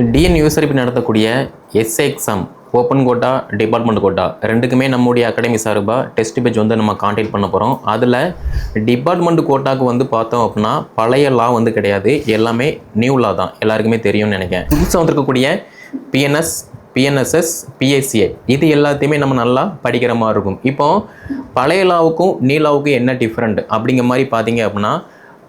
TN USRB நடத்தக்கூடிய SA exam open quota department quota ரெண்டுக்குமே நம்முடைய அகாடமி சார்பாக டெஸ்ட் பேஜ் வந்து நம்ம கான்டாக்ட் பண்ண போகிறோம். அதில் டிபார்ட்மெண்ட் கோட்டாக்கு வந்து பார்த்தோம் அப்படின்னா பழைய லா வந்து கிடையாது, எல்லாமே நியூ லா தான், எல்லாருக்குமே தெரியும்னு நினைக்கிறேன். புதுசாக வந்திருக்கக்கூடிய பிஎன்எஸ், பிஎன்எஸ்எஸ், பிஎஸ்சிஏ இது எல்லாத்தையுமே நம்ம நல்லா படிக்கிற மாதிரி இருக்கும். இப்போ பழைய லாவுக்கும் நியூ லாவுக்கும் என்ன டிஃப்ரெண்ட் அப்படிங்கிற மாதிரி பார்த்தீங்க அப்படின்னா,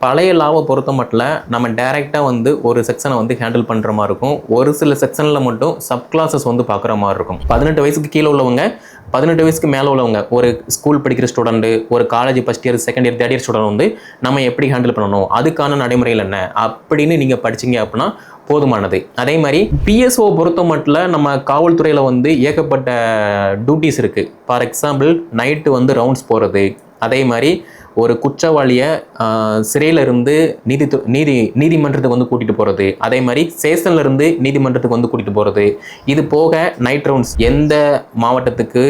பழைய லாவை பொறுத்த மட்டும் நம்ம டைரெக்டாக வந்து ஒரு செக்ஷனை வந்து ஹேண்டில் பண்ணுற மாதிரி இருக்கும். ஒரு சில செக்ஷனில் மட்டும் சப் கிளாஸஸ் வந்து பார்க்குற மாதிரி இருக்கும். 18 வயசுக்கு கீழே உள்ளவங்க, 18 வயசுக்கு மேலே உள்ளவங்க, ஒரு ஸ்கூல் படிக்கிற ஸ்டூடெண்ட்டு, ஒரு college first year, second year, third year student வந்து நம்ம எப்படி ஹேண்டில் பண்ணணும், அதுக்கான நடைமுறைகள் என்ன அப்படின்னு நீங்கள் படிச்சிங்க அப்படின்னா போதுமானது. அதே மாதிரி பிஎஸ்ஓ பொறுத்த மட்டும் நம்ம காவல்துறையில் வந்து ஏகப்பட்ட டியூட்டிஸ் இருக்குது. ஃபார் எக்ஸாம்பிள் நைட்டு வந்து ரவுண்ட்ஸ் போகிறது, அதே மாதிரி ஒரு குற்றவாளியை சிறையிலிருந்து நீதிமன்றத்துக்கு வந்து கூட்டிகிட்டு போகிறது, அதே மாதிரி ஸ்டேஷன்லேருந்து நீதிமன்றத்துக்கு வந்து கூட்டிகிட்டு போகிறது. இது போக நைட் ரவுண்ட்ஸ் எந்த மாவட்டத்துக்கு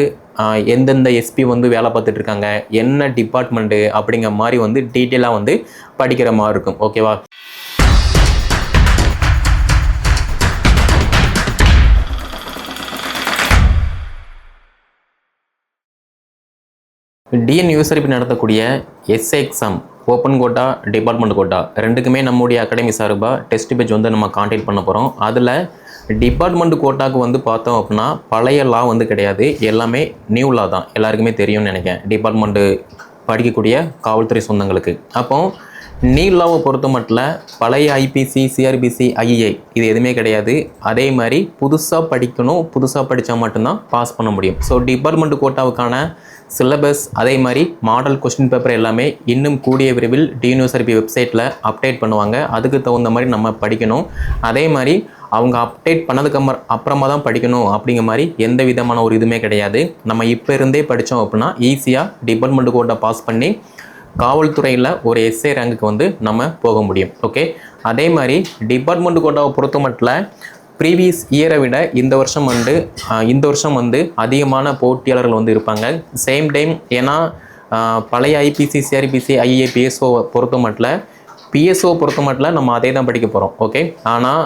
எந்தெந்த எஸ்பி வந்து வேலை பார்த்துட்டு இருக்காங்க, என்ன டிபார்ட்மெண்ட்டு அப்படிங்கிற மாதிரி வந்து டீட்டெயிலாக வந்து படிக்கிற மாதிரி இருக்கும். ஓகேவா? டிஎன் யூசரிப்பு நடத்தக்கூடிய SA exam open quota department quota ரெண்டுக்குமே நம்முடைய அகாடமி சார்பாக டெஸ்ட் பேஜ் வந்து நம்ம கான்டாக்ட் பண்ண போகிறோம். அதில் டிபார்ட்மெண்ட் கோட்டாக்கு வந்து பார்த்தோம் அப்படின்னா பழைய லா வந்து கிடையாது, எல்லாமே நியூ லா தான், எல்லாருக்குமே தெரியும்னு நினைக்கிறேன் டிபார்ட்மெண்ட்டு படிக்கக்கூடிய காவல்துறை சொந்தங்களுக்கு. அப்போ நியூ லாவை பொறுத்த மட்டும் பழைய ஐபிசி, சிஆர்பிசி, ஐஏ இது எதுவுமே கிடையாது. அதே மாதிரி புதுசாக படிக்கணும், புதுசாக படித்தா மட்டும்தான் பாஸ் பண்ண முடியும். ஸோ டிபார்ட்மெண்ட் கோட்டாவுக்கான சிலபஸ், அதே மாதிரி மாடல் கொஸ்டின் பேப்பர் எல்லாமே இன்னும் கூடிய விரைவில் டிஎன் யூசரிப்பு வெப்சைட்டில் அப்டேட் பண்ணுவாங்க. அதுக்கு தகுந்த மாதிரி நம்ம படிக்கணும். அதே மாதிரி அவங்க அப்டேட் பண்ணதுக்கு அப்புறமா தான் படிக்கணும் அப்படிங்கிற மாதிரி எந்த விதமான ஒரு இதுவுமே கிடையாது. நம்ம இப்போ இருந்தே படித்தோம் அப்படின்னா ஈஸியாக டிபார்ட்மெண்ட் கோட்டை பாஸ் பண்ணி காவல்துறையில் ஒரு எஸ்ஏ ரேங்குக்கு வந்து நம்ம போக முடியும். ஓகே, அதே மாதிரி டிபார்ட்மெண்ட் கோட்டாவை பொறுத்த மட்டும் ப்ரீவியஸ் இயரை விட இந்த வருஷம் வந்து அதிகமான போட்டியாளர்கள் வந்து இருப்பாங்க. சேம் டைம் ஏன்னா பழைய ஐபிசி, சிஆர்பிசி, ஐஏ, பிஎஸ்ஓ பொறுத்த மட்டும் நம்ம அதே தான் படிக்க போகிறோம். ஓகே, ஆனால்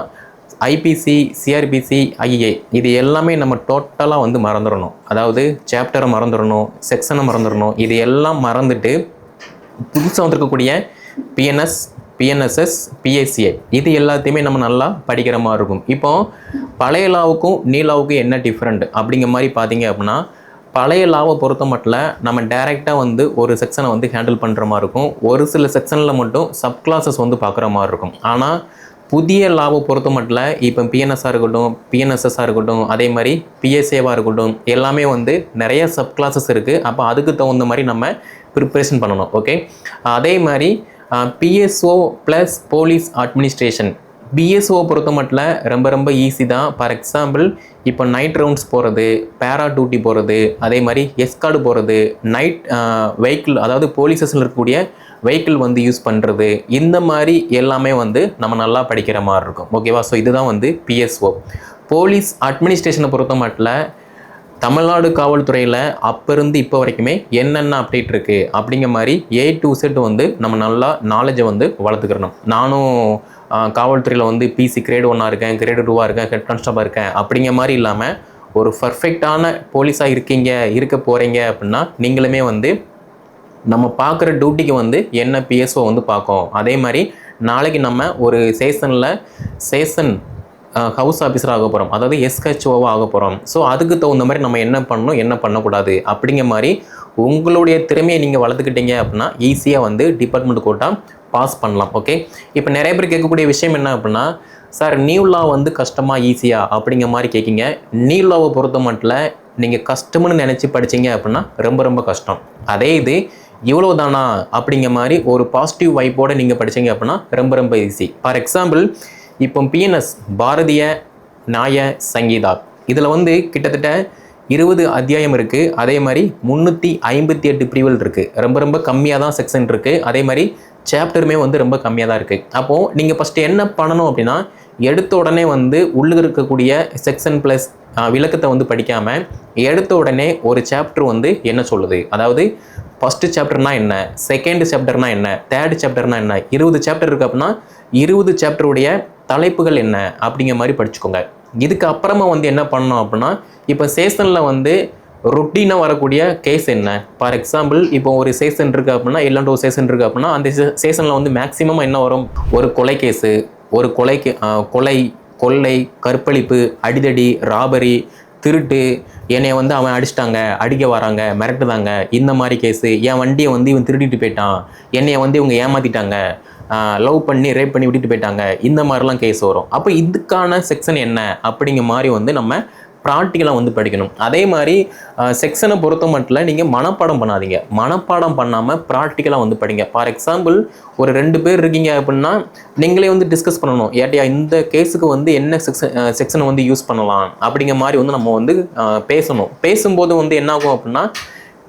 ஐபிசி, சிஆர்பிசி, ஐஏ இது எல்லாமே நம்ம டோட்டலாக வந்து மறந்துடணும். அதாவது சாப்டரை மறந்துடணும், செக்ஷனை மறந்துடணும். இது எல்லாம் மறந்துட்டு புதுசாக வந்திருக்கக்கூடிய பிஎன்எஸ், பிஎன்எஸ்எஸ், பிஎஸ்சிஏ இது எல்லாத்தையுமே நம்ம நல்லா படிக்கிற மாதிரி இருக்கும். இப்போ பழைய லாவுக்கும் நியூ லாவுக்கும் என்ன டிஃப்ரெண்ட் அப்படிங்கிற மாதிரி பார்த்தீங்க அப்படின்னா, பழைய லாவை பொறுத்த மட்டும் நம்ம டைரெக்டாக வந்து ஒரு செக்ஷனை வந்து ஹேண்டில் பண்ணுற மாதிரி இருக்கும். ஒரு சில செக்ஷனில் மட்டும் சப் கிளாஸஸ் வந்து பார்க்குற மாதிரி இருக்கும். ஆனால் புதிய லாவை பொறுத்த மட்டும் இப்போ பிஎன்எஸ்ஸாக இருக்கட்டும், பிஎன்எஸ்எஸ்ஸாக இருக்கட்டும், அதே மாதிரி பிஎஸ்ஏவாக இருக்கட்டும், எல்லாமே வந்து நிறைய சப் கிளாஸஸ் இருக்குது. அப்போ அதுக்கு தகுந்த மாதிரி நம்ம ப்ரிப்ரேஷன் பண்ணணும். ஓகே, அதே மாதிரி PSO plus police administration, PSO பொறுத்த மட்டும் ரொம்ப ஈஸி தான். ஃபார் எக்ஸாம்பிள் இப்போ நைட் ரவுண்ட்ஸ் போகிறது, பேரா டியூட்டி போகிறது, அதே மாதிரி எஸ்கார்டு போகிறது, நைட் வெஹிக்கிள் அதாவது போலீஸ் ஸ்டேஷனில் இருக்கக்கூடிய வெஹிக்கிள் வந்து யூஸ் பண்ணுறது, இந்த மாதிரி எல்லாமே வந்து நம்ம நல்லா படிக்கிற மாதிரி இருக்கும். ஓகேவா? ஸோ இதுதான் வந்து பிஎஸ்ஓ. போலீஸ் அட்மினிஸ்ட்ரேஷனை பொறுத்த மட்டும் தமிழ்நாடு காவல்துறையில் அப்போ இருந்து இப்போ வரைக்குமே என்னென்ன அப்டேட் இருக்குது அப்படிங்கிற மாதிரி A to Z வந்து நம்ம நல்லா நாலேஜை வந்து வளர்த்துக்கிறணும். நானும் காவல்துறையில் வந்து பிசி கிரேட் 1 இருக்கேன், கிரேடு 2 இருக்கேன், ஹெட் கான்ஸ்டபிளாக இருக்கேன் அப்படிங்கிற மாதிரி இல்லாமல் ஒரு பர்ஃபெக்டான போலீஸாக இருக்க போகிறீங்க அப்படின்னா நீங்களுமே வந்து நம்ம பார்க்குற டியூட்டிக்கு வந்து என்ன பிஎஸ்ஓ வந்து பார்க்கும். அதே மாதிரி நாளைக்கு நம்ம ஒரு சேஷன் ஹவுஸ் ஆஃபீஸர் ஆக போகிறோம், அதாவது எஸ்ஹெச்ஓவாக ஆக போகிறோம். ஸோ அதுக்கு தகுந்த மாதிரி நம்ம என்ன பண்ணணும், என்ன பண்ணக்கூடாது அப்படிங்கிற மாதிரி உங்களுடைய திறமையை நீங்கள் வளர்த்துக்கிட்டீங்க அப்படின்னா ஈஸியாக வந்து டிபார்ட்மெண்ட் கோட்டா பாஸ் பண்ணலாம். ஓகே, இப்போ நிறைய பேர் கேட்கக்கூடிய விஷயம் என்ன அப்படின்னா, சார் நியூ லா வந்து கஷ்டமாக ஈஸியாக அப்படிங்கிற மாதிரி கேட்கிங்க. நியூ லாவை பொறுத்த மட்டும் நீங்கள் கஷ்டம்னு நினச்சி படிச்சிங்க அப்படின்னா ரொம்ப கஷ்டம். அதே இது இவ்வளோ தானா அப்படிங்கிற மாதிரி ஒரு பாசிட்டிவ் வைப்போடு நீங்கள் படித்தீங்க அப்படின்னா ரொம்ப ஈஸி. ஃபார் எக்ஸாம்பிள் இப்போ பிஎன்எஸ் பாரதிய நியாய சங்கீதா இதில் வந்து கிட்டத்தட்ட 20 அத்தியாயம் இருக்குது. அதே மாதிரி 358 பிரிவுகள் இருக்குது. ரொம்ப கம்மியாக தான் செக்ஷன் இருக்குது. அதே மாதிரி சாப்டருமே வந்து ரொம்ப கம்மியாக தான் இருக்குது. அப்போது நீங்கள் ஃபஸ்ட்டு என்ன பண்ணணும் அப்படின்னா, எடுத்த உடனே வந்து உள்ளே இருக்கக்கூடிய செக்ஷன் ப்ளஸ் விளக்கத்தை வந்து படிக்காமல் எடுத்த உடனே ஒரு சாப்டர் வந்து என்ன சொல்லுது, அதாவது ஃபஸ்ட்டு சாப்டர்னா என்ன, செகண்ட் சாப்டர்னா என்ன, தேர்ட் சாப்டர்னா என்ன, 20 சாப்டர் இருக்குது அப்படின்னா 20 சாப்டருடைய தலைப்புகள் என்ன அப்படிங்கிற மாதிரி படிச்சுக்கோங்க. இதுக்கு அப்புறமா வந்து என்ன பண்ணணும் அப்படின்னா, இப்போ சேஷனில் வந்து ரொட்டீனாக வரக்கூடிய கேஸ் என்ன. ஃபார் எக்ஸாம்பிள் இப்போ ஒரு சேஷன் இருக்குது அப்படின்னா, இல்லைன்ற ஒரு சேஷன் இருக்குது அப்படின்னா, அந்த சேஷனில் வந்து மேக்ஸிமம் என்ன வரும், ஒரு கொலை கேஸு, ஒரு கொலை, கொள்ளை, கற்பழிப்பு, அடிதடி, ராபரி, திருட்டு, என்னைய வந்து அவன் அடிச்சிட்டாங்க, அடிக்க வராங்க, மிரட்டுதாங்க, இந்த மாதிரி கேஸு, என் வண்டியை வந்து இவன் திருடிட்டு போயிட்டான், என்னைய வந்து இவங்க ஏமாற்றிட்டாங்க, லவ் பண்ணி ரேப் பண்ணி விட்டுட்டு போயிட்டாங்க, இந்த மாதிரிலாம் கேஸ் வரும். அப்போ இதுக்கான செக்ஷன் என்ன அப்படிங்கிற மாதிரி வந்து நம்ம ப்ராக்டிக்கலாக வந்து படிக்கணும். அதே மாதிரி செக்ஷனை பொறுத்த மட்டும் நீங்கள் மனப்பாடம் பண்ணாதீங்க, மனப்பாடம் பண்ணாமல் ப்ராக்டிக்கலாக வந்து படிங்க. ஃபார் எக்ஸாம்பிள் ஒரு 2 பேர் இருக்கீங்க அப்படின்னா நீங்களே வந்து டிஸ்கஸ் பண்ணணும், ஏட்டியா இந்த கேஸுக்கு வந்து என்ன செக்ஷனை வந்து யூஸ் பண்ணலாம் அப்படிங்கிற மாதிரி வந்து நம்ம வந்து பேசணும். பேசும்போது வந்து என்ன ஆகும் அப்படின்னா,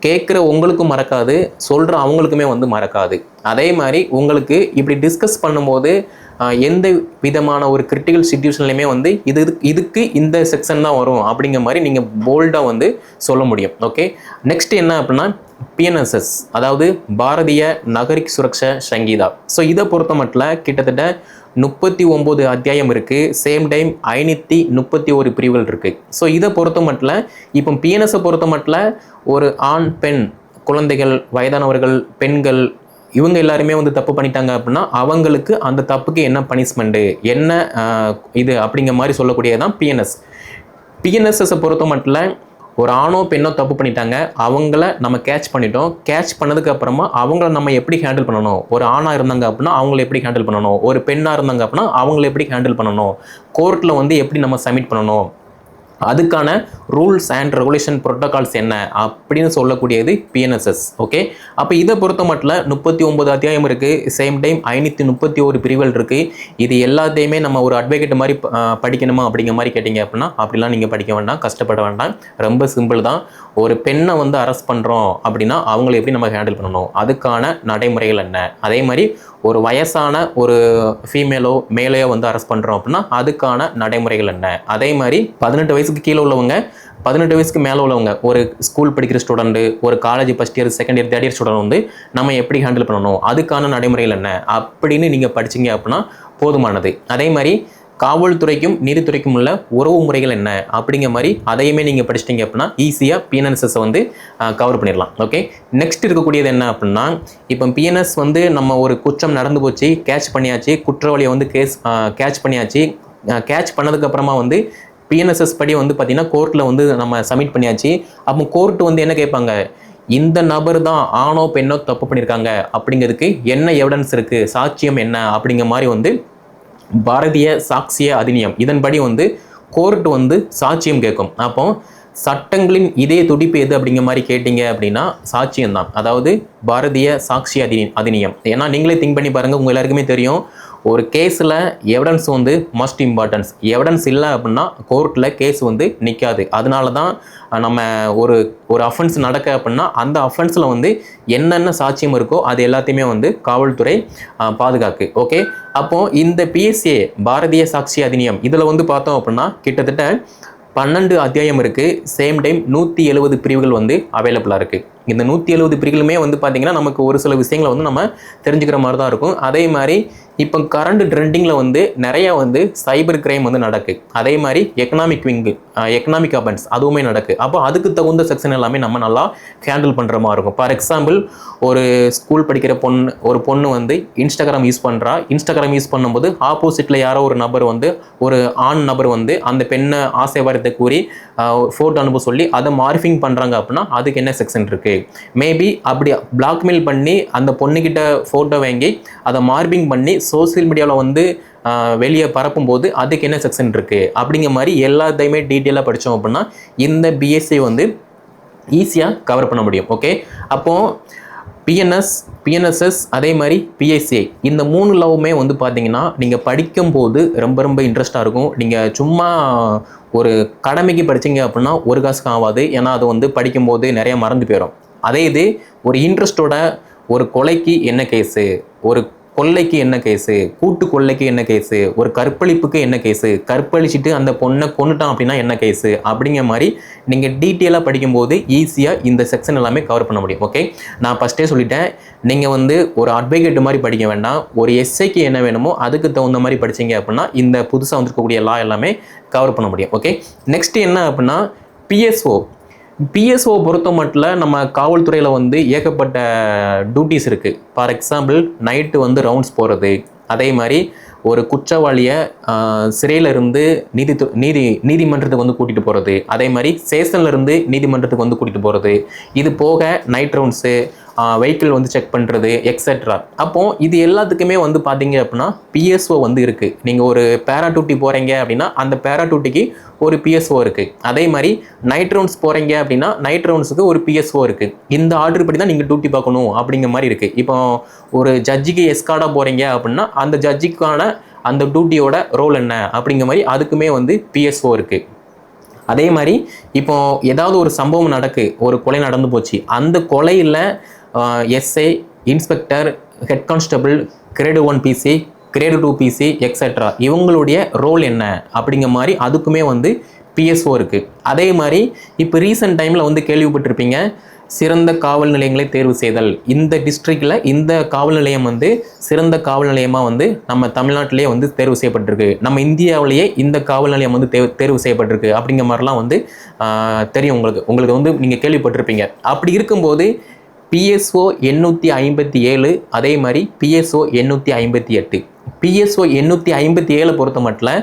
கேட்குற உங்களுக்கும் மறக்காது, சொல்கிற அவங்களுக்குமே வந்து மறக்காது. அதே மாதிரி உங்களுக்கு இப்படி டிஸ்கஸ் பண்ணும்போது எந்த விதமான ஒரு கிரிட்டிக்கல் சிச்சுவேஷன்லையுமே வந்து இதுக்கு இந்த செக்ஷன் தான் வரும் அப்படிங்கிற மாதிரி நீங்கள் போல்டாக வந்து சொல்ல முடியும். ஓகே, நெக்ஸ்ட் என்ன அப்படின்னா பிஎன்எஸ்எஸ், அதாவது பாரதிய நகரிக் சுரக்ஷா சங்கீதா. ஸோ இதை பொறுத்த மட்டும் கிட்டத்தட்ட 39 அத்தியாயம் இருக்குது. சேம் டைம் 531 பிரிவுகள் இருக்குது. ஸோ இதை பொறுத்த மட்டும் இப்போ பிஎன்எஸை பொறுத்த மட்டும் ஒரு ஆண், பெண், குழந்தைகள், வயதானவர்கள், பெண்கள், இவங்க எல்லாருமே வந்து தப்பு பண்ணிட்டாங்க அப்படின்னா அவங்களுக்கு அந்த தப்புக்கு என்ன பனிஷ்மெண்ட்டு, என்ன இது அப்படிங்கிற மாதிரி சொல்லக்கூடியதான் பிஎன்எஸ். பிஎன்எஸ்எஸை பொறுத்த மட்டும் ஒரு ஆணோ பெண்ணோ தப்பு பண்ணிட்டாங்க, அவங்கள நம்ம கேட்ச் பண்ணிட்டோம். கேட்ச் பண்ணதுக்கு அப்புறமா அவங்கள நம்ம எப்படி ஹேண்டில் பண்ணணும், ஒரு ஆணாக இருந்தாங்க அப்படின்னா அவங்கள எப்படி ஹேண்டில் பண்ணணும், ஒரு பெண்ணாக இருந்தாங்க அப்படின்னா அவங்கள எப்படி ஹேண்டில் பண்ணணும், கோர்ட்டில் வந்து எப்படி நம்ம சப்மிட் பண்ணணும், அதுக்கான ரூல்ஸ் அண்ட் ரெகுலேஷன் ப்ரோட்டோகால்ஸ் என்ன அப்படின்னு சொல்லக்கூடியது பிஎன்எஸ்எஸ். ஓகே, அப்போ இதை பொறுத்த மட்டும் 39 அத்தியாயம் இருக்குது. சேம் டைம் 531 பிரிவுகள் இருக்குது. இது எல்லாத்தையுமே நம்ம ஒரு அட்வொகேட் மாதிரி படிக்கணுமா அப்படிங்கிற மாதிரி கேட்டிங்க அப்படின்னா அப்படிலாம் நீங்கள் படிக்க வேண்டாம், கஷ்டப்பட வேண்டாம். ரொம்ப சிம்பிள் தான். ஒரு பெண்ணை வந்து அரெஸ்ட் பண்ணுறோம் அப்படின்னா அவங்கள எப்படி நம்ம ஹேண்டில் பண்ணணும், அதுக்கான நடைமுறைகள் என்ன. அதே மாதிரி ஒரு வயசான ஒரு ஃபீமேலோ மேலையோ வந்து அரெஸ்ட் பண்ணுறோம் அப்படின்னா அதுக்கான நடைமுறைகள் என்ன. அதே மாதிரி 18 வயசுக்கு கீழே உள்ளவங்க, 18 வயசுக்கு மேலே உள்ளவங்க, ஒரு ஸ்கூல் படிக்கிற ஸ்டூடெண்ட்டு, ஒரு college first year, second year, third year student வந்து நம்ம எப்படி ஹேண்டில் பண்ணணும், அதுக்கான நடைமுறைகள் என்ன அப்படின்னு நீங்கள் படிச்சிங்க அப்படின்னா போதுமானது. அதே மாதிரி காவல்துறைக்கும் நீதித்துறைக்கும் உள்ள உறவு முறைகள் என்ன அப்படிங்கிற மாதிரி அதையுமே நீங்கள் படிச்சிட்டிங்க அப்படின்னா ஈஸியாக பிஎன்எஸ்எஸை வந்து கவர் பண்ணிடலாம். ஓகே, நெக்ஸ்ட் இருக்கக்கூடியது என்ன அப்படின்னா, இப்போ பிஎன்எஸ் வந்து நம்ம ஒரு குற்றம் நடந்து போச்சு, கேட்ச் பண்ணியாச்சு, குற்றவாளியை வந்து கேட்ச் பண்ணியாச்சு. கேட்ச் பண்ணதுக்கப்புறமா வந்து பிஎன்எஸ்எஸ் படி வந்து பார்த்திங்கன்னா கோர்ட்டில் வந்து நம்ம சப்மிட் பண்ணியாச்சு. அப்போ கோர்ட் வந்து என்ன கேட்பாங்க, இந்த நபர் தான் ஆணோ பெண்ணோ தப்பு பண்ணியிருக்காங்க அப்படிங்கிறதுக்கு என்ன எவிடன்ஸ் இருக்குது, சாட்சியம் என்ன அப்படிங்கிற மாதிரி வந்து பாரதிய சாட்சிய அதிநியம் இதன்படி வந்து கோர்ட் வந்து சாட்சியம் கேட்கும். அப்போ சட்டங்களின் இதே துடிப்பு எது அப்படிங்கிற மாதிரி கேட்டிங்க அப்படின்னா சாட்சியம் தான், அதாவது பாரதிய சாட்சிய அதிநியம். ஏன்னா நீங்களே திங்க் பண்ணி பாருங்கள், உங்கள் எல்லாருக்குமே தெரியும், ஒரு கேஸில் எவிடன்ஸ் வந்து மஸ்ட் இம்பார்ட்டன்ஸ். எவிடன்ஸ் இல்லை அப்படின்னா கோர்ட்டில் கேஸ் வந்து நிற்காது. அதனால தான் நம்ம ஒரு அஃபென்ஸ் நடக்க அப்படின்னா அந்த அஃபென்ஸில் வந்து என்னென்ன சாட்சியம் இருக்கோ அது எல்லாத்தையுமே வந்து காவல்துறை பாதுகாக்கு. ஓகே, அப்போது இந்த பிஎஸ்ஏ பாரதிய சாட்சி அதிநியம் இதில் வந்து பார்த்தோம் அப்படின்னா கிட்டத்தட்ட 12 அத்தியாயம் இருக்குது. சேம் டைம் 170 பிரிவுகள் வந்து அவைலபிளாக இருக்குது. இந்த 170 பிரிவுகளுமே வந்து பார்த்திங்கன்னா நமக்கு ஒரு சில விஷயங்களை வந்து நம்ம தெரிஞ்சுக்கிற மாதிரி தான் இருக்கும். அதே மாதிரி இப்போ கரண்ட் ட்ரெண்டிங்கில் வந்து நிறையா வந்து சைபர் கிரைம் வந்து நடக்கு. அதே மாதிரி எக்கனாமிக் அஃபென்ஸ் அதுவுமே நடக்கு. அப்போ அதுக்கு தகுந்த செக்ஷன் எல்லாமே நம்ம நல்லா ஹேண்டில் பண்ணுற மாதிரி இருக்கும். ஃபார் எக்ஸாம்பிள் ஒரு ஸ்கூல் படிக்கிற ஒரு பொண்ணு வந்து இன்ஸ்டாகிராம் யூஸ் பண்ணுறா. இன்ஸ்டாகிராம் யூஸ் பண்ணும்போது ஆப்போசிட்டில் யாரோ ஒரு ஆண் நபர் வந்து அந்த பெண்ணை ஆசை வார்த்தை கூறி ஃபோட்டோ அனுப்ப சொல்லி அதை மார்ஃபிங் பண்ணுறாங்க அப்படின்னா அதுக்கு என்ன செக்ஷன் இருக்குது. மேபி அப்படி பிளாக்மெயில் பண்ணி அந்த பொண்ணுக்கிட்ட ஃபோட்டோ வாங்கி அதை மார்பிங் பண்ணி சோசியல் மீடியாவில் வந்து வெளியே பரப்பும்போது அதுக்கு என்ன செக்ஷன் இருக்குது அப்படிங்கிற மாதிரி எல்லாத்தையுமே டீட்டெயிலாக படித்தோம் அப்படின்னா இந்த பிஎஸ்சி வந்து ஈஸியாக கவர் பண்ண முடியும். ஓகே, அப்போது பிஎன்எஸ்எஸ் அதே மாதிரி பிஎஸ்ஏ இந்த 3 லவ்வுமே வந்து பார்த்தீங்கன்னா நீங்கள் படிக்கும்போது ரொம்ப ரொம்ப இன்ட்ரெஸ்ட்டாக இருக்கும். நீங்கள் சும்மா ஒரு கடமைக்கு படிச்சிங்க அப்படின்னா ஒரு காசுக்கு ஆகாது. ஏன்னா அது வந்து படிக்கும்போது நிறைய மறந்து போயிடும். அதே இது ஒரு இன்ட்ரெஸ்ட்டோட ஒரு கொலைக்கு என்ன கேஸு, ஒரு கொள்ளைக்கு என்ன கேஸு, கூட்டு கொள்ளைக்கு என்ன கேஸு, ஒரு கற்பழிப்புக்கு என்ன கேஸு, கற்பழிச்சிட்டு அந்த பொண்ணை கொன்னுட்டான் அப்படின்னா என்ன கேஸு அப்படிங்கிற மாதிரி நீங்கள் டீட்டெயிலாக படிக்கும்போது ஈஸியாக இந்த செக்ஷன் எல்லாமே கவர் பண்ண முடியும். ஓகே, நான் ஃபஸ்ட்டே சொல்லிட்டேன், நீங்கள் வந்து ஒரு அட்வொகேட் மாதிரி படிக்க வேண்டாம், ஒரு எஸ்ஐக்கு என்ன வேணுமோ அதுக்கு தகுந்த மாதிரி படிச்சீங்க அப்படின்னா இந்த புதுசாக வந்திருக்கக்கூடிய லா எல்லாமே கவர் பண்ண முடியும். ஓகே, நெக்ஸ்ட் என்ன அப்படின்னா பிஎஸ்ஓ பொறுத்த மட்டும் நம்ம காவல்துறையில் வந்து ஏகப்பட்ட டியூட்டிஸ் இருக்குது. ஃபார் எக்ஸாம்பிள் நைட்டு வந்து ரவுண்ட்ஸ் போகிறது, அதே மாதிரி ஒரு குற்றவாளியை சிறையிலிருந்து நீதிமன்றத்துக்கு வந்து கூட்டிகிட்டு போகிறது, அதே மாதிரி ஸ்டேஷன்லேருந்து நீதிமன்றத்துக்கு வந்து கூட்டிகிட்டு போகிறது, இது போக நைட் ரவுண்ட்ஸு, வெஹிக்கிள் வந்து செக் பண்ணுறது எக்ஸெட்ரா. அப்போது இது எல்லாத்துக்குமே வந்து பார்த்தீங்க அப்படின்னா பிஎஸ்ஓ வந்து இருக்குது. நீங்கள் ஒரு பேரா டியூட்டி போகிறீங்க அப்படின்னா அந்த பேரா டியூட்டிக்கு ஒரு பிஎஸ்ஓ இருக்குது. அதே மாதிரி நைட் ரவுண்ட்ஸ் போகிறீங்க அப்படின்னா நைட் ரவுண்ட்ஸுக்கு ஒரு பிஎஸ்ஓ இருக்குது. இந்த ஆர்டர் படி தான் நீங்கள் டியூட்டி பார்க்கணும் அப்படிங்கிற மாதிரி இருக்குது. இப்போ ஒரு ஜட்ஜிக்கு எஸ்கார்டாக போகிறீங்க அப்படின்னா அந்த ஜட்ஜிக்கான அந்த டியூட்டியோட ரோல் என்ன அப்படிங்கிற மாதிரி அதுக்குமே வந்து பிஎஸ்ஓ இருக்குது. அதே மாதிரி இப்போ ஏதாவது ஒரு சம்பவம் ஒரு கொலை நடந்து போச்சு, அந்த கொலையில் SI, inspector, head constable, grade 1 PC, grade 2 PC etcetera இவங்களுடைய ரோல் என்ன அப்படிங்கிற மாதிரி அதுக்குமே வந்து பிஎஸ்ஓ இருக்குது. அதே மாதிரி இப்போ ரீசெண்ட் டைமில் வந்து கேள்விப்பட்டிருப்பீங்க, சிறந்த காவல் நிலையங்களை தேர்வு செய்தல். இந்த டிஸ்ட்ரிக்டில் இந்த காவல் நிலையம் வந்து சிறந்த காவல் நிலையமாக வந்து நம்ம தமிழ்நாட்டிலேயே வந்து தேர்வு செய்யப்பட்டிருக்கு, நம்ம இந்தியாவிலேயே இந்த காவல் நிலையம் வந்து தேர்வு செய்யப்பட்டிருக்கு அப்படிங்கிற மாதிரிலாம் வந்து தெரியும் உங்களுக்கு வந்து நீங்கள் கேள்விப்பட்டிருப்பீங்க. அப்படி இருக்கும்போது பிஎஸ்ஓ 857, அதே மாதிரி பிஎஸ்ஓ 858. பிஎஸ்ஓ 857 பொறுத்த மட்டும்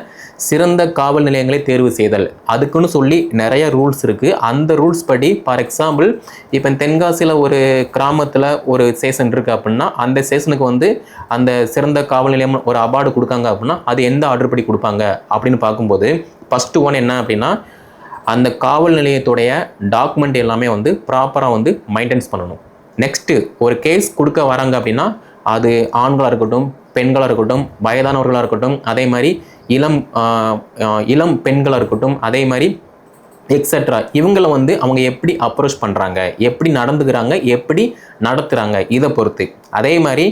சிறந்த காவல் நிலையங்களை தேர்வு செய்தல் அதுக்குன்னு சொல்லி நிறைய ரூல்ஸ் இருக்குது. அந்த ரூல்ஸ் படி ஃபார் எக்ஸாம்பிள் இப்போ தென்காசியில் ஒரு கிராமத்தில் ஒரு ஸ்டேஷன் இருக்குது அப்படின்னா அந்த ஸ்டேஷனுக்கு வந்து அந்த சிறந்த காவல் நிலையம் ஒரு அவார்டு கொடுக்காங்க அப்படின்னா அது எந்த ஆர்டர் படி கொடுப்பாங்க அப்படின்னு பார்க்கும்போது ஃபஸ்ட்டு ஒன் என்ன அப்படின்னா அந்த காவல் நிலையத்துடைய டாக்குமெண்ட் எல்லாமே வந்து ப்ராப்பராக வந்து மெயின்டைன்ஸ் பண்ணணும். நெக்ஸ்ட்டு ஒரு கேஸ் கொடுக்க வராங்க அப்படின்னா அது ஆண்களாக இருக்கட்டும், பெண்களாக இருக்கட்டும், வயதானவர்களாக இருக்கட்டும், அதே மாதிரி இளம் பெண்களாக இருக்கட்டும், அதே மாதிரி எக்ஸெட்ரா இவங்களை வந்து அவங்க எப்படி அப்ரோச் பண்ணுறாங்க, எப்படி நடந்துக்கிறாங்க, எப்படி நடத்துகிறாங்க இதை பொறுத்து. அதே மாதிரி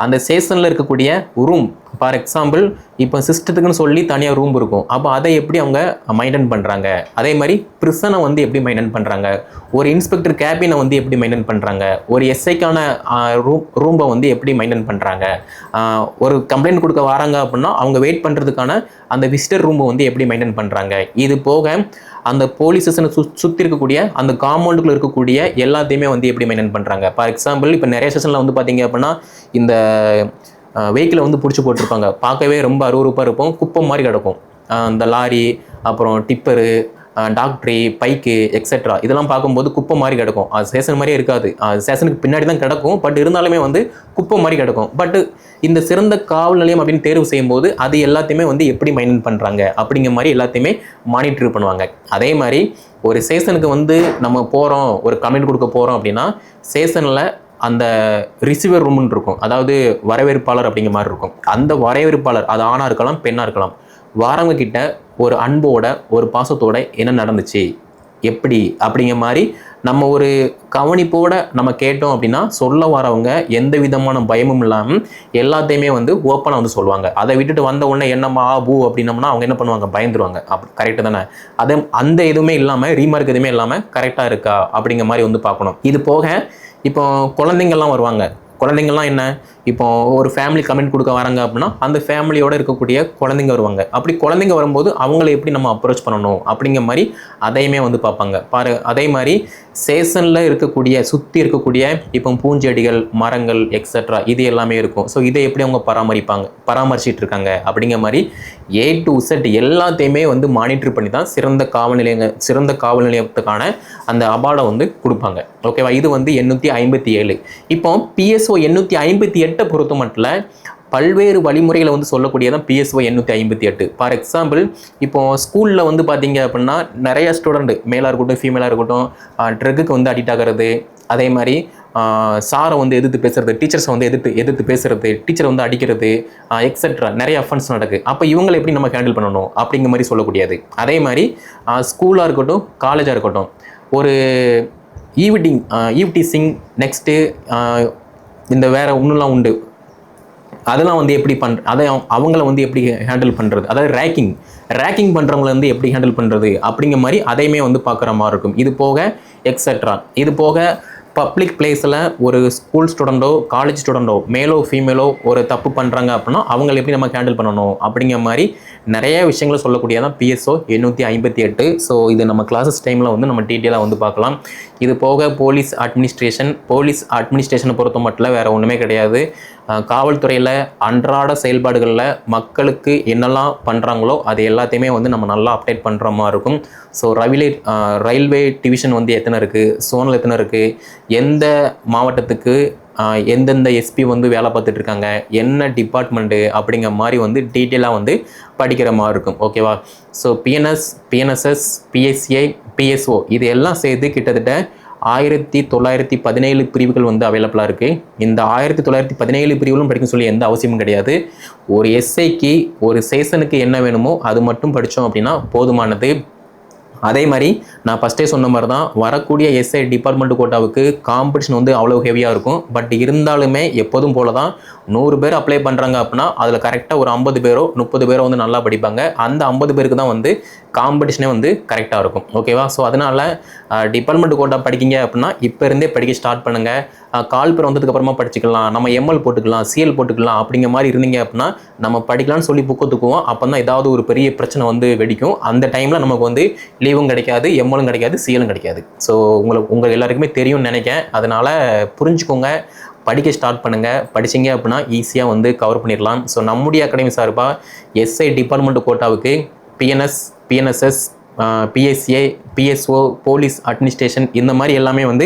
அந்த ஸ்டேஷனில் இருக்கக்கூடிய ரூம், ஃபார் எக்ஸாம்பிள் இப்போ சிஸ்டத்துக்குன்னு சொல்லி தனியாக ரூம் இருக்கும், அப்போ அதை எப்படி அவங்க மெயின்டைன் பண்ணுறாங்க, அதே மாதிரி ப்ரிசனை வந்து எப்படி மெயின்டைன் பண்ணுறாங்க, ஒரு இன்ஸ்பெக்டர் கேபினை வந்து எப்படி மெயின்டைன் பண்ணுறாங்க, ஒரு எஸ்ஐக்கான ரூம்பை வந்து எப்படி மெயின்டைன் பண்ணுறாங்க, ஒரு கம்ப்ளைண்ட் கொடுக்க வராங்க அப்படின்னா அவங்க வெயிட் பண்ணுறதுக்கான அந்த விசிட்டர் ரூம்பை வந்து எப்படி மெயின்டைன் பண்ணுறாங்க, இது போக அந்த போலீஸ் ஸ்டேஷனை சுற்றி இருக்கக்கூடிய அந்த காம்பவுண்டுக்குள்ள இருக்கக்கூடிய எல்லாத்தையுமே வந்து எப்படி மெயின்டைன் பண்ணுறாங்க. ஃபார் எக்ஸாம்பிள் இப்போ நிறைய ஸ்டேஷனில் வந்து பார்த்தீங்க அப்படின்னா இந்த வெஹிக்கிளை வந்து பிடிச்சி போட்டிருப்பாங்க, பார்க்கவே ரொம்ப அருவருப்பாக இருக்கும், குப்பை மாதிரி கிடக்கும். இந்த லாரி, அப்புறம் டிப்பரு, டாக்டரி, பைக்கு எக்ஸெட்ரா இதெல்லாம் பார்க்கும்போது குப்பை மாதிரி கிடக்கும். அது ஸ்டேஷன் மாதிரியே இருக்காது, ஸ்டேஷனுக்கு பின்னாடி தான் கிடக்கும், பட் இருந்தாலுமே வந்து குப்பை மாதிரி கிடக்கும். பட் இந்த சிறந்த காவல் நிலையம் அப்படின்னு தேர்வு செய்யும்போது அது எல்லாத்தையுமே வந்து எப்படி மெயின்டைன் பண்ணுறாங்க அப்படிங்கிற மாதிரி எல்லாத்தையுமே மானிட்டர் பண்ணுவாங்க. அதே மாதிரி ஒரு ஸ்டேஷனுக்கு வந்து நம்ம போகிறோம், ஒரு கம்ப்ளைண்ட் கொடுக்க போகிறோம் அப்படின்னா ஸ்டேஷனில் அந்த ரிசீவர் ரூம்னு இருக்கும், அதாவது வரவேற்பாளர் அப்படிங்கிற மாதிரி இருக்கும். அந்த வரவேற்பாளர் அது ஆணாக இருக்கலாம், பெண்ணாக இருக்கலாம், வாரவங்க கிட்ட ஒரு அன்போட ஒரு பாசத்தோட என்ன நடந்துச்சு எப்படி அப்படிங்கிற மாதிரி நம்ம ஒரு கவனிப்போட நம்ம கேட்டோம் அப்படின்னா சொல்ல வரவங்க எந்த விதமான பயமும் இல்லாமல் எல்லாத்தையுமே வந்து ஓப்பனாக வந்து சொல்லுவாங்க. அதை விட்டுட்டு வந்த உடனே என்னம்மா பூ அப்படின்னம்னா அவங்க என்ன பண்ணுவாங்க, பயந்துருவாங்க. கரெக்டு தானே? அதை அந்த எதுவுமே இல்லாமல் ரீமார்க் எதுவுமே இல்லாமல் கரெக்டாக இருக்கா அப்படிங்கிற மாதிரி வந்து பார்க்கணும். இது போக இப்போ குழந்தைங்கள்லாம் வருவாங்க. குழந்தைங்கள்லாம் என்ன, இப்போ ஒரு ஃபேமிலி கமெண்ட் கொடுக்க வராங்க அப்படின்னா அந்த ஃபேமிலியோடு இருக்கக்கூடிய குழந்தைங்க வருவாங்க. அப்படி குழந்தைங்க வரும்போது அவங்கள எப்படி நம்ம அப்ரோச் பண்ணணும் அப்படிங்கிற மாதிரி அதையுமே வந்து பார்ப்பாங்க. அதே மாதிரி ஸ்டேஷனில் இருக்கக்கூடிய சுற்றி இருக்கக்கூடிய இப்போ பூஞ்செடிகள், மரங்கள் எக்ஸெட்ரா இது எல்லாமே இருக்கும். ஸோ இதை எப்படி அவங்க பராமரிச்சிட்டு இருக்காங்க அப்படிங்கிற மாதிரி A to Z எல்லாத்தையுமே வந்து மானிட்டர் பண்ணி தான் சிறந்த காவல் நிலையத்துக்கான அந்த அவார்டை வந்து கொடுப்பாங்க. ஓகேவா? இது வந்து 857. இப்போ PSO 858 பொறுத்த மட்டும் பல்வேறு வழிமுறைகளை வந்து சொல்லக்கூடியதான் PSO 858. ஃபார் எக்ஸாம்பிள் இப்போ ஸ்கூலில் வந்து பார்த்தீங்க அப்படின்னா நிறைய ஸ்டூடெண்ட் மேலாக இருக்கட்டும் ஃபீமேலாக இருக்கட்டும் ட்ரக்குக்கு வந்து அடிக்ட் ஆகிறது, அதே மாதிரி சாரை வந்து எதிர்த்து பேசுறது, டீச்சர்ஸை வந்து எதிர்த்து பேசுறது, டீச்சரை வந்து அடிக்கிறது எக்ஸெட்ரா நிறைய அஃபென்ஸ் நடக்குது. அப்போ இவங்களை எப்படி நம்ம ஹேண்டில் பண்ணணும் அப்படிங்கிற மாதிரி சொல்லக்கூடியது. அதே மாதிரி ஸ்கூலாக இருக்கட்டும் காலேஜாக இருக்கட்டும் ஒரு ஈவ்டீசிங், நெக்ஸ்ட்டு இந்த வேறு ஒன்றுலாம் உண்டு, அதெல்லாம் வந்து எப்படி அதை அவங்கள வந்து எப்படி ஹேண்டில் பண்ணுறது, அதாவது ரேக்கிங் பண்ணுறவங்கள வந்து எப்படி ஹேண்டில் பண்ணுறது அப்படிங்கிற மாதிரி அதையுமே வந்து பார்க்குற மாதிரி இருக்கும். இது போக எக்ஸெட்ரா. இது போக பப்ளிக் பிளேஸில் ஒரு ஸ்கூல் ஸ்டூடெண்ட்டோ காலேஜ் ஸ்டூடெண்ட்டோ மேலோ ஃபீமேலோ ஒரு தப்பு பண்ணுறாங்க அப்படின்னா அவங்களை எப்படி நம்ம ஹேண்டில் பண்ணணும் அப்படிங்கிற மாதிரி நிறைய விஷயங்களை சொல்லக்கூடியதான் PSO 858. ஸோ இது நம்ம கிளாஸஸ் டைமில் வந்து நம்ம டீட்டெயிலாக வந்து பார்க்கலாம். இது போக போலீஸ் அட்மினிஸ்ட்ரேஷனை பொறுத்த மட்டும் வேறு ஒன்றுமே கிடையாது. காவல்துறையில் அன்றாட செயல்பாடுகளில் மக்களுக்கு என்னெல்லாம் பண்ணுறாங்களோ அது எல்லாத்தையுமே வந்து நம்ம நல்லா அப்டேட் பண்ணுற மாதிரி இருக்கும். ஸோ ரயில்வே டிவிஷன் வந்து எத்தனை இருக்குது, சோனல் எத்தனை இருக்குது, எந்த மாவட்டத்துக்கு எந்தெந்த எஸ்பி வந்து வேலை பார்த்துட்டு இருக்காங்க, என்ன டிபார்ட்மெண்ட்டு அப்படிங்கிற மாதிரி வந்து டீட்டெயிலாக வந்து படிக்கிற மாதிரி இருக்கும். ஓகேவா? ஸோ PNSS, PSA, PSO இது எல்லாம் சேர்த்து கிட்டத்தட்ட 1917 பிரிவுகள் வந்து அவைலபிளாக இருக்குது. இந்த 1917 பிரிவுகளும் படிக்க சொல்லி எந்த அவசியமும் கிடையாது. ஒரு எஸ்ஐக்கு ஒரு செஷனுக்கு என்ன வேணுமோ அது மட்டும் படித்தோம் அப்படின்னா போதுமானது. அதே மாதிரி நான் ஃபஸ்ட்டே சொன்ன மாதிரி தான் வரக்கூடிய எஸ்ஐ டிபார்ட்மெண்ட் கோட்டாவுக்கு காம்படிஷன் வந்து அவ்வளோ ஹெவியாக இருக்கும். பட் இருந்தாலுமே எப்போதும் போல தான் 100 பேர் அப்ளை பண்ணுறாங்க அப்படின்னா அதில் கரெக்டாக ஒரு 50 பேரோ 30 பேரோ வந்து நல்லா படிப்பாங்க. அந்த 50 பேருக்கு தான் வந்து காம்படிஷனே வந்து கரெக்டாக இருக்கும். ஓகேவா? ஸோ அதனால் டிபார்ட்மெண்ட் கோட்டா படிக்கிங்க அப்படின்னா இப்போ இருந்தே படிக்க ஸ்டார்ட் பண்ணுங்கள். கால் பேர் வந்ததுக்கப்புறமா படிச்சுக்கலாம், நம்ம எம்எல் போட்டுக்கலாம், சிஎல் போட்டுக்கலாம் அப்படிங்கிற மாதிரி இருந்தீங்க அப்படின்னா நம்ம படிக்கலாம்னு சொல்லி புக்கை தூக்குவோம். அப்போ தான் ஏதாவது ஒரு பெரிய பிரச்சனை வந்து வெடிக்கும். அந்த டைமில் நமக்கு வந்து லீவும் கிடைக்காது, எம்எலும் கிடைக்காது, சிஎலும் கிடைக்காது. ஸோ உங்கள் எல்லாருக்குமே தெரியும்னு நினைக்கிறேன். அதனால் புரிஞ்சுக்கோங்க, படிக்க ஸ்டார்ட் பண்ணுங்கள். படிச்சிங்க அப்படின்னா ஈஸியாக வந்து கவர் பண்ணிடலாம். ஸோ நம்முடைய அகாடமி சார்பாக எஸ்ஐ டிபார்ட்மெண்ட் கோட்டாவுக்கு PNSS, PSA, PSO, police administration இந்த மாதிரி எல்லாமே வந்து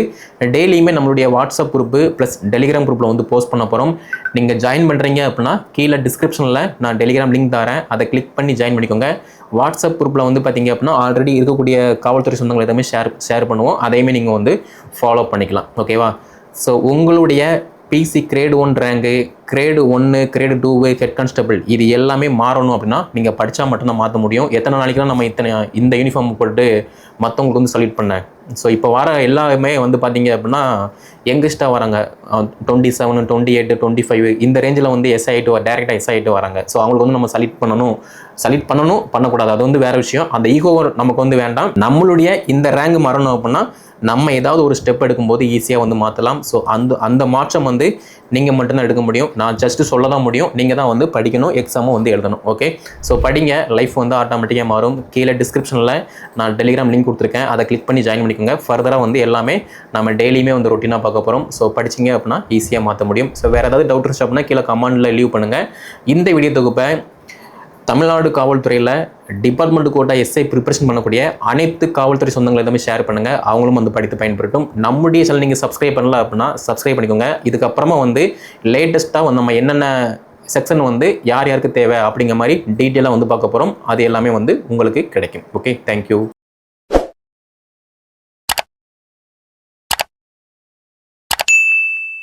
டெய்லியுமே நம்மளுடைய வாட்ஸ்அப் குரூப்பு ப்ளஸ் டெலிகிராம் குரூப்பில் வந்து போஸ்ட் பண்ண போகிறோம். நீங்கள் ஜாயின் பண்ணுறீங்க அப்படின்னா கீழே டிஸ்கிரிப்ஷனில் நான் டெலிகிராம் லிங்க் தரேன், அதை கிளிக் பண்ணி ஜாயின் பண்ணிக்கோங்க. வாட்ஸ்அப் குரூப்பில் வந்து பார்த்தீங்க அப்படின்னா ஆல்ரெடி இருக்கக்கூடிய காவல்துறை சொந்தங்கள் எதுவுமே ஷேர் பண்ணுவோம், அதையுமே நீங்கள் வந்து ஃபாலோ பண்ணிக்கலாம். ஓகேவா? ஸோ உங்களுடைய PC grade 1 rank, grade 1, grade 2, head constable இது எல்லாமே மாறணும் அப்படின்னா நீங்கள் படித்தா மட்டும்தான் மாற்ற முடியும். எத்தனை நாளைக்குலாம் நம்ம இந்த யூனிஃபார்ம் போட்டு மற்றவங்களுக்கு வந்து சல்யூட் பண்ணேன். ஸோ இப்போ வர எல்லாருமே வந்து பார்த்தீங்க அப்படின்னா யங்கஸ்ட்டாக வராங்க. 27, 28, 25 இந்த ரேஞ்சில் வந்து டேரெக்டாக எஸ்ஐ ஆகிட்டு வராங்க. ஸோ அவங்களுக்கு வந்து நம்ம சல்யூட் பண்ணணும் பண்ணக்கூடாது, அது வந்து வேறு விஷயம். அந்த ஈகோ நமக்கு வந்து வேண்டாம். நம்மளுடைய இந்த ரேங்க் மாறணும் அப்படின்னா நம்ம ஏதாவது ஒரு ஸ்டெப் எடுக்கும்போது ஈஸியாக வந்து மாற்றலாம். ஸோ அந்த மாற்றம் வந்து நீங்கள் மட்டும்தான் எடுக்க முடியும். நான் ஜஸ்ட்டு சொல்ல தான் முடியும், நீங்கள் தான் வந்து படிக்கணும், எக்ஸாமும் வந்து எழுதணும். ஓகே? ஸோ படிங்க, லைஃப் வந்து ஆட்டோமேட்டிக்காக மாறும். கீழே டிஸ்கிரிப்ஷனில் நான் டெலிகிராம் லிங்க் கொடுத்துருக்கேன், அதை கிளிக் பண்ணி ஜாயின் பண்ணிக்கோங்க. ஃபர்தராக வந்து எல்லாமே நம்ம டெய்லியுமே வந்து ரொட்டீனாக பார்க்க போகிறோம். ஸோ படிச்சிங்க அப்படின்னா ஈஸியாக மாற்ற முடியும். ஸோ வேறு ஏதாவது டவுட் இருந்துச்சு அப்படின்னா கீழே கமெண்டில் லீவ் பண்ணுங்கள். இந்த வீடியோ தொகுப்பை தமிழ்நாடு காவல்துறையில் டிபார்ட்மெண்ட் கோட்டா எஸ்ஐ ப்ரிப்பரேஷன் பண்ணக்கூடிய அனைத்து காவல்துறை சொந்தங்களை எல்லாமே ஷேர் பண்ணுங்கள், அவங்களும் வந்து படித்து பயன்படுத்தும். நம்முடைய சேனல் நீங்கள் சப்ஸ்கிரைப் பண்ணல அப்படின்னா சப்ஸ்கிரைப் பண்ணிக்கோங்க. இதுக்கப்புறமா வந்து லேட்டஸ்ட்டாக வந்து நம்ம என்னென்ன செக்ஷன் வந்து யாருக்கு தேவை அப்படிங்கிற மாதிரி டீட்டெயிலாக வந்து பார்க்க போகிறோம். அது எல்லாமே வந்து உங்களுக்கு கிடைக்கும். Okay, thank you.